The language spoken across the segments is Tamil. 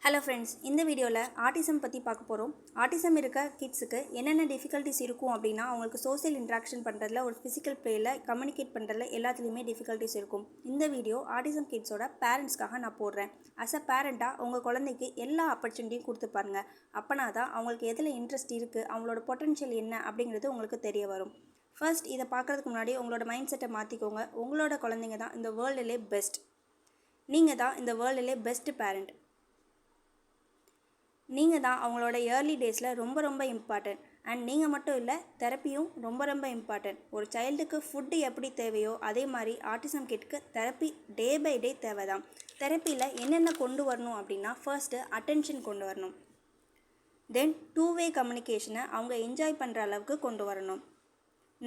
ஹலோ ஃப்ரெண்ட்ஸ், இந்த வீடியோவில் ஆட்டிசம் பற்றி பார்க்க போகிறோம். ஆட்டிசம் இருக்க கிட்ஸுக்கு என்னென்ன டிஃபிகல்ட்டிஸ் இருக்கும் அப்படின்னா, அவங்களுக்கு சோசியல் இன்ட்ராக்ஷன் பண்ணுறதுல, ஒரு ஃபிசிக்கல் ப்ளேயில் கம்யூனிகேட் பண்ணுறதுல எல்லாத்துலேயுமே டிஃபிகல்ட்டிஸ் இருக்கும். இந்த வீடியோ ஆட்டிசம் கிட்ஸோட பேரண்ட்ஸ்க்காக நான் போடுறேன். அஸ் அ பேரண்ட்டாக உங்கள் குழந்தைக்கு எல்லா ஆப்பர்ச்சுனிட்டியும் கொடுத்து பாருங்கள். அப்போனா தான் அவங்களுக்கு எதில் இன்ட்ரெஸ்ட் இருக்குது, அவங்களோட பொட்டன்ஷியல் என்ன அப்படிங்கிறது உங்களுக்கு தெரிய வரும். ஃபர்ஸ்ட் இதை பார்க்குறதுக்கு முன்னாடி உங்களோட மைண்ட் செட்டை மாற்றிக்கோங்க. உங்களோட குழந்தைங்க தான் இந்த வேர்ல்டுலே பெஸ்ட். நீங்கள் தான் இந்த வேர்ல்டுலே பெஸ்ட் பேரண்ட். நீங்கள் தான் அவங்களோட ஏர்லி டேஸில் ரொம்ப இம்பார்ட்டன்ட். அண்ட் நீங்கள் மட்டும் இல்லை, தெரப்பியும் ரொம்ப இம்பார்ட்டன்ட். ஒரு சைல்டுக்கு ஃபுட்டு எப்படி தேவையோ அதே மாதிரி ஆட்டிசம் கிட்க்கு தெரப்பி டே பை டே தேவை தான். தெரப்பியில் என்னென்ன கொண்டு வரணும் அப்படின்னா, ஃபர்ஸ்ட்டு அட்டென்ஷன் கொண்டு வரணும். தென் 2-வே கம்யூனிகேஷனை அவங்க என்ஜாய் பண்ணுற அளவுக்கு கொண்டு வரணும்.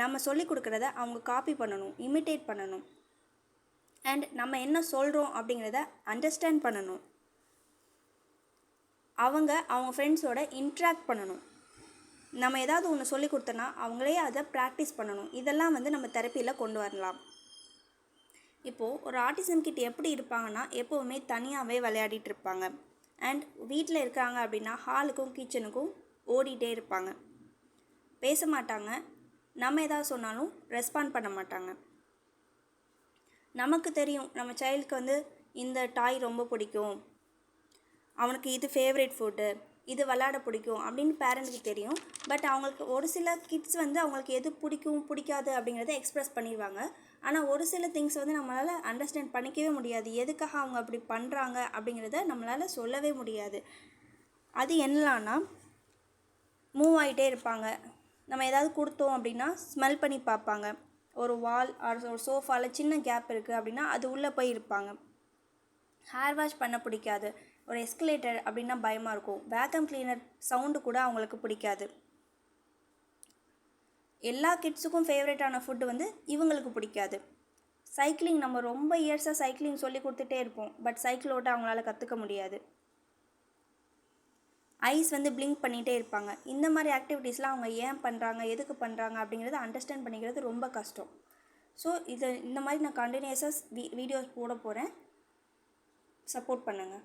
நம்ம சொல்லிக் கொடுக்குறத அவங்க காப்பி பண்ணணும், இமிட்டேட் பண்ணணும். அண்ட் நம்ம என்ன சொல்கிறோம் அப்படிங்கிறத அண்டர்ஸ்டாண்ட் பண்ணணும். அவங்க ஃப்ரெண்ட்ஸோட இன்ட்ராக்ட் பண்ணணும். நம்ம ஏதாவது ஒன்று சொல்லி கொடுத்தோன்னா அவங்களே அதை ப்ராக்டிஸ் பண்ணணும். இதெல்லாம் நம்ம தெரப்பியில் கொண்டு வரலாம். இப்போது ஒரு ஆட்டிசம் கிட் எப்படி இருப்பாங்கன்னா, எப்போவுமே தனியாகவே விளையாடிட்டு இருப்பாங்க. அண்ட் வீட்டில் இருக்காங்க அப்படின்னா ஹாலுக்கும் கிச்சனுக்கும் ஓடிட்டே இருப்பாங்க. பேச மாட்டாங்க. நம்ம ஏதாவது சொன்னாலும் ரெஸ்பாண்ட் பண்ண மாட்டாங்க. நமக்கு தெரியும் நம்ம சைல்டுக்கு இந்த டாய் ரொம்ப பிடிக்கும், அவனுக்கு இது ஃபேவரட் ஃபுட்டு, இது விளாட பிடிக்கும் அப்படின்னு பேரண்ட்ஸுக்கு தெரியும். பட் அவங்களுக்கு ஒரு சில கிட்ஸ் அவங்களுக்கு எது பிடிக்கும் பிடிக்காது அப்படிங்கிறத எக்ஸ்ப்ரெஸ் பண்ணிடுவாங்க. ஆனால் ஒரு சில திங்ஸ் நம்மளால் அண்டர்ஸ்டாண்ட் பண்ணிக்கவே முடியாது. எதுக்காக அவங்க அப்படி பண்ணுறாங்க அப்படிங்கிறத நம்மளால் சொல்லவே முடியாது. அது என்னலான்னா, மூவ் ஆகிட்டே இருப்பாங்க. நம்ம ஏதாவது கொடுத்தோம் அப்படின்னா ஸ்மெல் பண்ணி பார்ப்பாங்க. ஒரு வால் ஒரு சோஃபாவில் சின்ன கேப் இருக்குது அப்படின்னா அது உள்ளே போய் இருப்பாங்க. ஹேர் வாஷ் பண்ண பிடிக்காது. ஒரு எஸ்கலேட்டர் அப்படின்னா பயமாக இருக்கும். வேக்கம் கிளீனர் சவுண்டு கூட அவங்களுக்கு பிடிக்காது. எல்லா கிட்ஸுக்கும் ஃபேவரட்டான ஃபுட்டு இவங்களுக்கு பிடிக்காது. சைக்கிளிங், நம்ம ரொம்ப இயர்ஸாக சைக்கிளிங் சொல்லி கொடுத்துட்டே இருப்போம். பட் சைக்கிள் ஓட்ட அவங்களால கற்றுக்க முடியாது. ஐஸ் பிளிங்க் பண்ணிகிட்டே இருப்பாங்க. இந்த மாதிரி ஆக்டிவிட்டீஸ்லாம் அவங்க ஏன் பண்ணுறாங்க, எதுக்கு பண்ணுறாங்க அப்படிங்கிறத அண்டர்ஸ்டாண்ட் பண்ணிக்கிறது ரொம்ப கஷ்டம். ஸோ இந்த மாதிரி நான் கண்டினியூஸாக வீடியோஸ் போட போகிறேன். சப்போர்ட் பண்ணுங்கள்.